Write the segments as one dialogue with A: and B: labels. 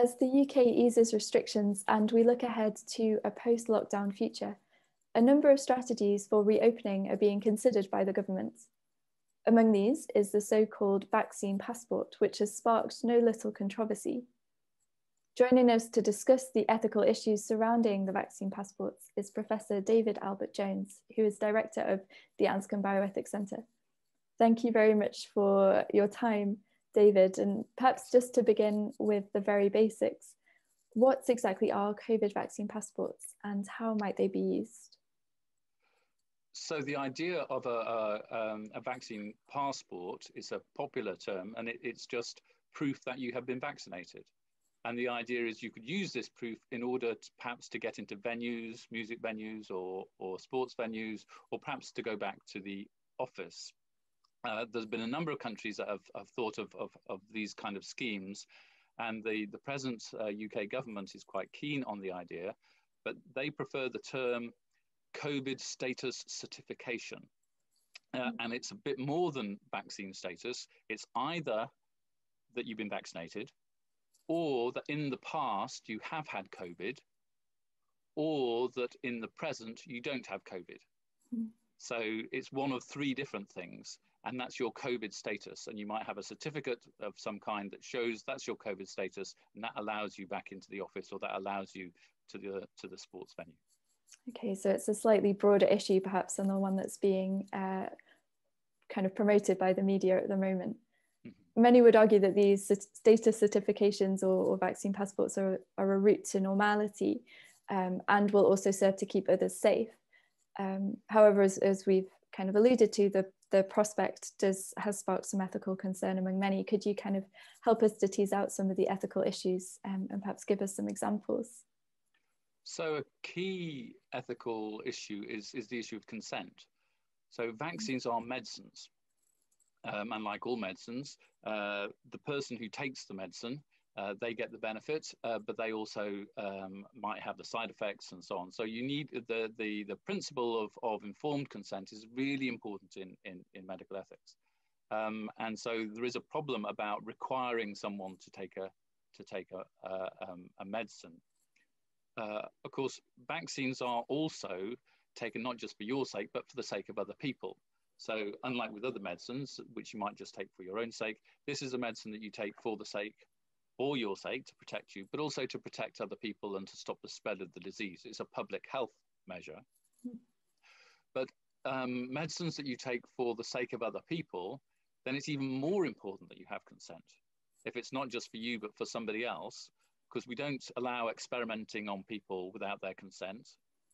A: As the UK eases restrictions and we look ahead to a post-lockdown future, a number of strategies for reopening are being considered by the government. Among these is the so-called vaccine passport, which has sparked no little controversy. Joining us to discuss the ethical issues surrounding the vaccine passports is Professor David Albert Jones, who is Director of the Anscombe Bioethics Centre. Thank you very much for your time, David. And perhaps just to begin with the very basics, what exactly are COVID vaccine passports and how might they be used?
B: So the idea of a vaccine passport is a popular term, and it's just proof that you have been vaccinated. And the idea is you could use this proof in order to perhaps to get into venues, music venues or sports venues, or perhaps to go back to the office. There's been a number of countries that have thought of these kind of schemes, and the present UK government is quite keen on the idea, but they prefer the term COVID status certification. And it's a bit more than vaccine status. It's either that you've been vaccinated, or that in the past you have had COVID, or that in the present you don't have COVID. So it's one of three different things, and that's your COVID status. And you might have a certificate of some kind that shows that's your COVID status, and that allows you back into the office, or that allows you to the sports venue.
A: Okay, so it's a slightly broader issue perhaps than the one that's being kind of promoted by the media at the moment. Mm-hmm. Many would argue that these status certifications or vaccine passports are a route to normality and will also serve to keep others safe. However, as we've kind of alluded to, the prospect has sparked some ethical concern among many. Could you kind of help us to tease out some of the ethical issues and perhaps give us some examples?
B: So a key ethical issue is the issue of consent. So vaccines are medicines. And like all medicines, the person who takes the medicine, they get the benefit, but they also might have the side effects and so on. So you need the principle of informed consent is really important in medical ethics. And so there is a problem about requiring someone to take a medicine. Of course, vaccines are also taken not just for your sake, but for the sake of other people. So unlike with other medicines, which you might just take for your own sake, this is a medicine that you take for your sake to protect you, but also to protect other people and to stop the spread of the disease. It's a public health measure. But medicines that you take for the sake of other people, then it's even more important that you have consent. If it's not just for you, but for somebody else, because we don't allow experimenting on people without their consent.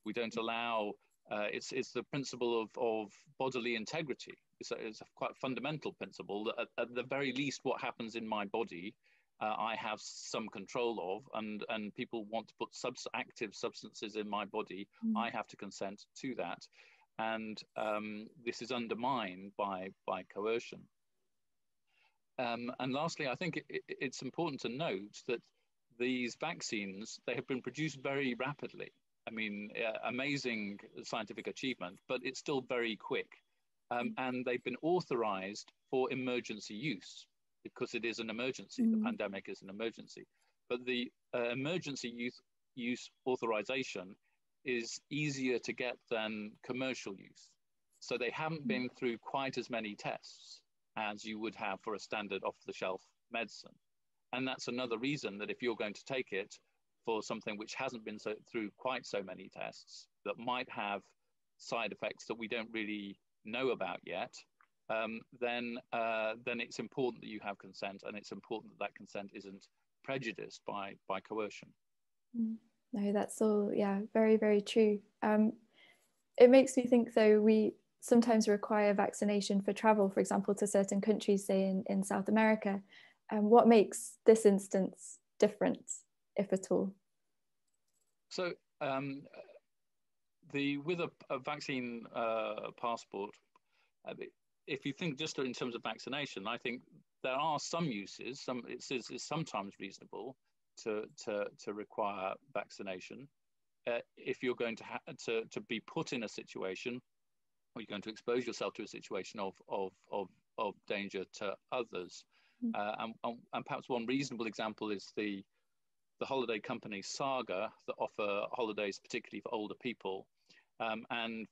B: We don't allow, it's the principle of bodily integrity. It's a quite fundamental principle that at the very least what happens in my body, I have some control of, and people want to put active substances in my body, I have to consent to that. And this is undermined by coercion. And lastly, I think it's important to note that these vaccines, they have been produced very rapidly. I mean, amazing scientific achievement, but it's still very quick. And they've been authorized for emergency use because it is an emergency. The pandemic is an emergency. But the emergency use authorization is easier to get than commercial use. So they haven't been through quite as many tests as you would have for a standard off-the-shelf medicine. And that's another reason that if you're going to take it for something which hasn't been through quite so many tests, that might have side effects that we don't really know about yet, then it's important that you have consent, and it's important that consent isn't prejudiced by coercion.
A: No, that's all, yeah, very, very true. It makes me think, though, we sometimes require vaccination for travel, for example, to certain countries, say in South America. What makes this instance different, if at all?
B: So with a vaccine passport, if you think just in terms of vaccination, I think there are some uses. It's sometimes reasonable to require vaccination if you're going to be put in a situation, or you're going to expose yourself to a situation of danger to others. And perhaps one reasonable example is the the holiday company Saga that offer holidays particularly for older people. And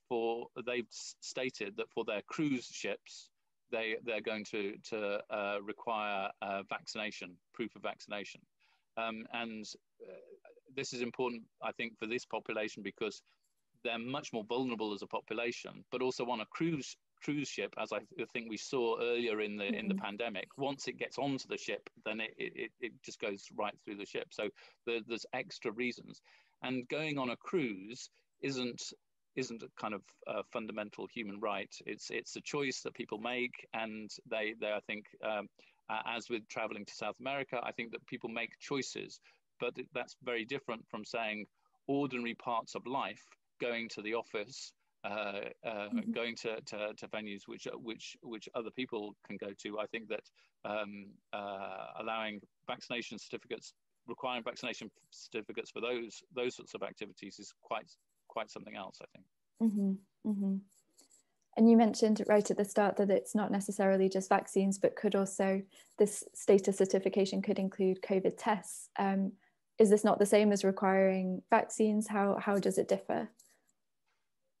B: they've stated that for their cruise ships, they're going to require vaccination, proof of vaccination. And this is important, I think, for this population because they're much more vulnerable as a population, but also on a cruise ship, as I think we saw earlier in the pandemic, once it gets onto the ship, then it just goes right through the ship. So there's extra reasons. And going on a cruise isn't a kind of fundamental human right. It's a choice that people make, and they I think, as with traveling to South America, I think that people make choices, but that's very different from saying ordinary parts of life, going to the office, going to venues which other people can go to. I think that allowing vaccination certificates, requiring vaccination certificates for those sorts of activities is quite something else, I think.
A: And you mentioned right at the start that it's not necessarily just vaccines, but could also, this status certification could include COVID tests. Is this not the same as requiring vaccines? How does it differ?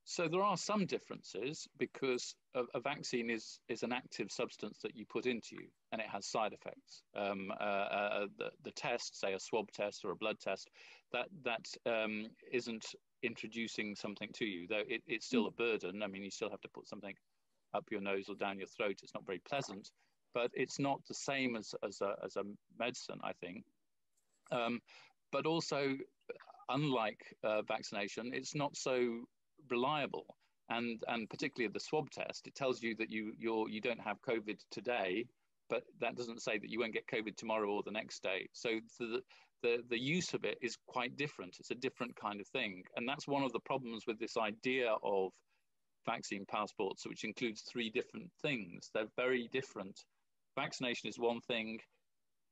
B: So there are some differences because a vaccine is an active substance that you put into you, and it has side effects. The test, say a swab test or a blood test, that isn't introducing something to you, though it's still a burden. I mean, you still have to put something up your nose or down your throat. It's not very pleasant, but it's not the same as a medicine, I think. But also, unlike vaccination, it's not so reliable, and particularly the swab test, it tells you that you don't have COVID today, but that doesn't say that you won't get COVID tomorrow or the next day. So the use of it is quite different. It's a different kind of thing, and that's one of the problems with this idea of vaccine passports, which includes 3 different things. They're very different. Vaccination is one thing.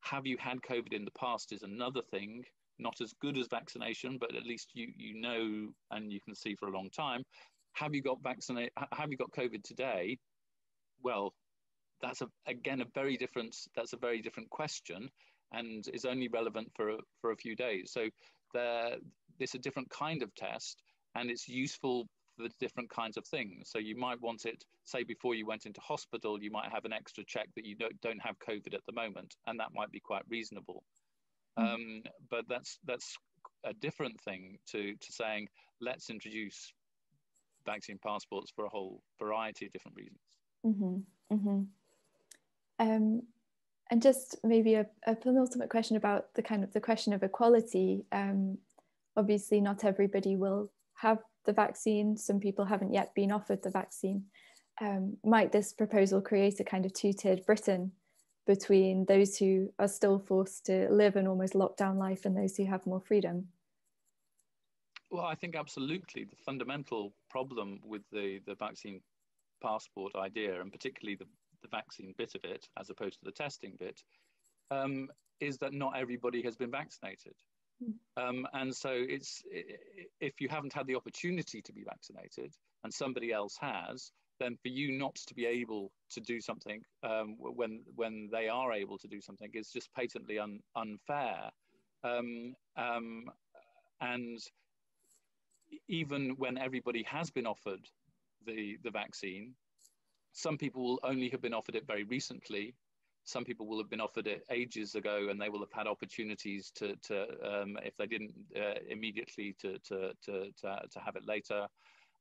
B: Have you had COVID in the past is another thing. Not as good as vaccination, but at least you know, and you can see for a long time. Have you got COVID today? Well, that's again a very different question, and is only relevant for a few days. So it's a different kind of test, and it's useful for different kinds of things. So you might want it, say, before you went into hospital, you might have an extra check that you don't have COVID at the moment, and that might be quite reasonable. But that's a different thing to saying, let's introduce vaccine passports for a whole variety of different reasons.
A: And just maybe a penultimate question about the question of equality. Obviously, not everybody will have the vaccine. Some people haven't yet been offered the vaccine. Might this proposal create a kind of two-tiered Britain between those who are still forced to live an almost lockdown life and those who have more freedom?
B: Well, I think absolutely. The fundamental problem with the vaccine passport idea, and particularly the vaccine bit of it, as opposed to the testing bit, is that not everybody has been vaccinated. And so if you haven't had the opportunity to be vaccinated and somebody else has, then for you not to be able to do something when they are able to do something is just patently unfair. And even when everybody has been offered the vaccine, some people will only have been offered it very recently. Some people will have been offered it ages ago, and they will have had opportunities to if they didn't immediately, to have it later.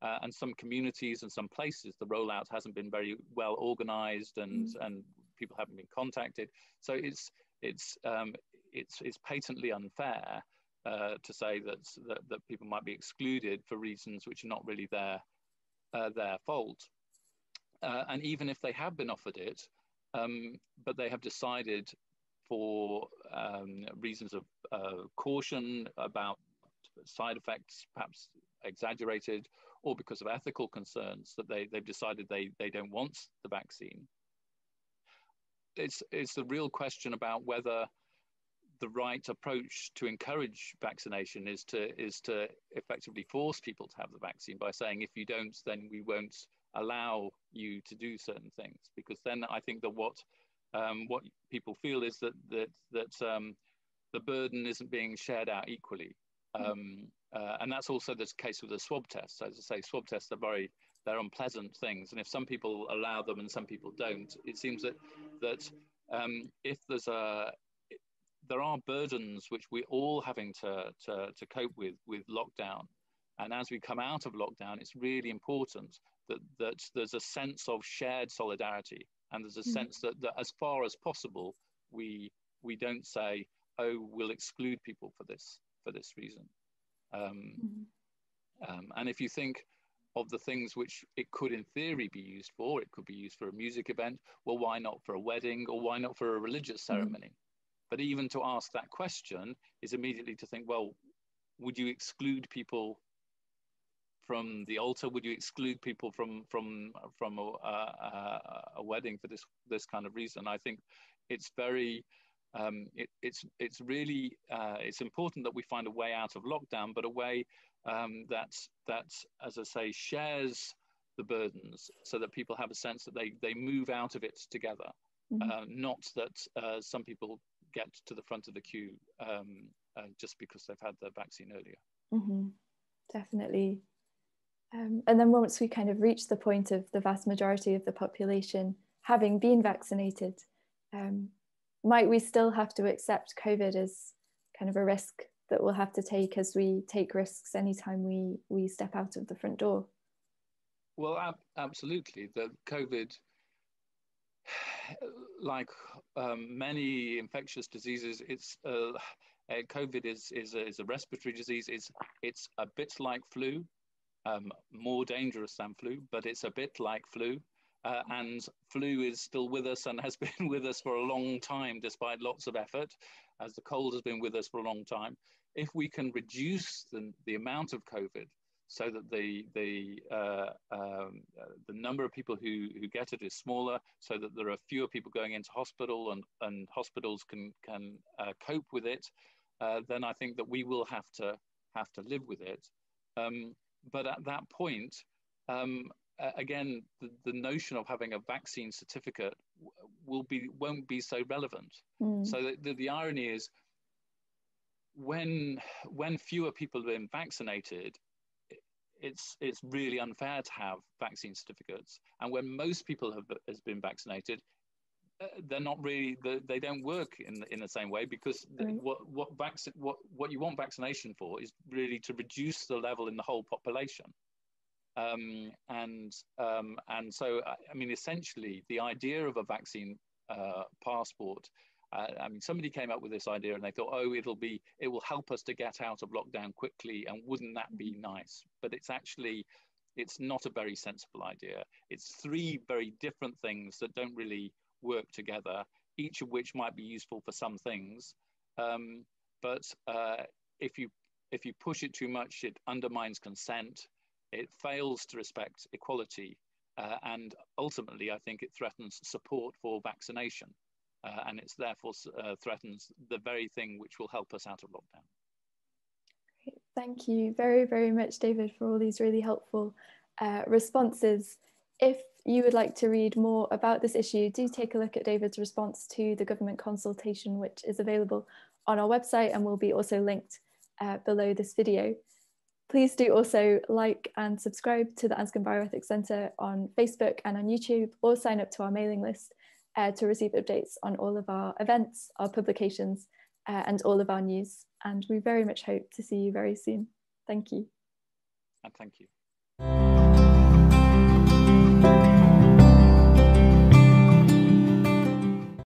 B: And some communities and some places, the rollout hasn't been very well organized, and people haven't been contacted. So it's patently unfair to say that people might be excluded for reasons which are not really their fault. And even if they have been offered it, but they have decided for reasons of caution about side effects, perhaps exaggerated, or because of ethical concerns, that they've decided they don't want the vaccine. It's the real question about whether the right approach to encourage vaccination is to effectively force people to have the vaccine by saying, if you don't, then we won't allow you to do certain things. Because then I think that what people feel is that the burden isn't being shared out equally. And that's also the case with the swab tests. As I say, swab tests are they're unpleasant things, and if some people allow them and some people don't, it seems that if there are burdens which we're all having to cope with lockdown, and as we come out of lockdown, it's really important that there's a sense of shared solidarity, and there's a sense that as far as possible we don't say, oh, we'll exclude people for this reason. And if you think of the things which it could in theory be used for, it could be used for a music event, well, why not for a wedding, or why not for a religious ceremony? But even to ask that question is immediately to think, well, would you exclude people from the altar? Would you exclude people from a wedding for this kind of reason? I think it's very it's really it's important that we find a way out of lockdown, but a way that, as I say, shares the burdens, so that people have a sense that they move out of it together. Not that some people get to the front of the queue just because they've had the vaccine earlier.
A: Definitely. And then once we kind of reach the point of the vast majority of the population having been vaccinated, might we still have to accept COVID as kind of a risk that we'll have to take, as we take risks anytime we step out of the front door?
B: Well, absolutely. The COVID, like many infectious diseases, COVID is a respiratory disease. It's a bit like flu, more dangerous than flu, but it's a bit like flu. And flu is still with us and has been with us for a long time, despite lots of effort, as the cold has been with us for a long time. If we can reduce the amount of COVID, so that the number of people who get it is smaller, so that there are fewer people going into hospital, and hospitals can cope with it, then I think that we will have to live with it. But at that point, again, the notion of having a vaccine certificate won't be so relevant. So the irony is, when fewer people have been vaccinated, it's really unfair to have vaccine certificates. And when most people has been vaccinated, they're not really, they don't work in the same way, because what you want vaccination for is really to reduce the level in the whole population. And so, I mean, essentially, the idea of a vaccine passport, I mean, somebody came up with this idea and they thought, oh, it will help us to get out of lockdown quickly, and wouldn't that be nice? But it's not a very sensible idea. It's three very different things that don't really work together, each of which might be useful for some things. But if you push it too much, it undermines consent. It fails to respect equality, and ultimately, I think it threatens support for vaccination, and it's therefore threatens the very thing which will help us out of lockdown.
A: Great. Thank you very, very much, David, for all these really helpful responses. If you would like to read more about this issue, do take a look at David's response to the government consultation, which is available on our website and will be also linked below this video. Please do also like and subscribe to the Anscombe Bioethics Centre on Facebook and on YouTube, or sign up to our mailing list to receive updates on all of our events, our publications, and all of our news. And we very much hope to see you very soon. Thank you.
B: And thank you.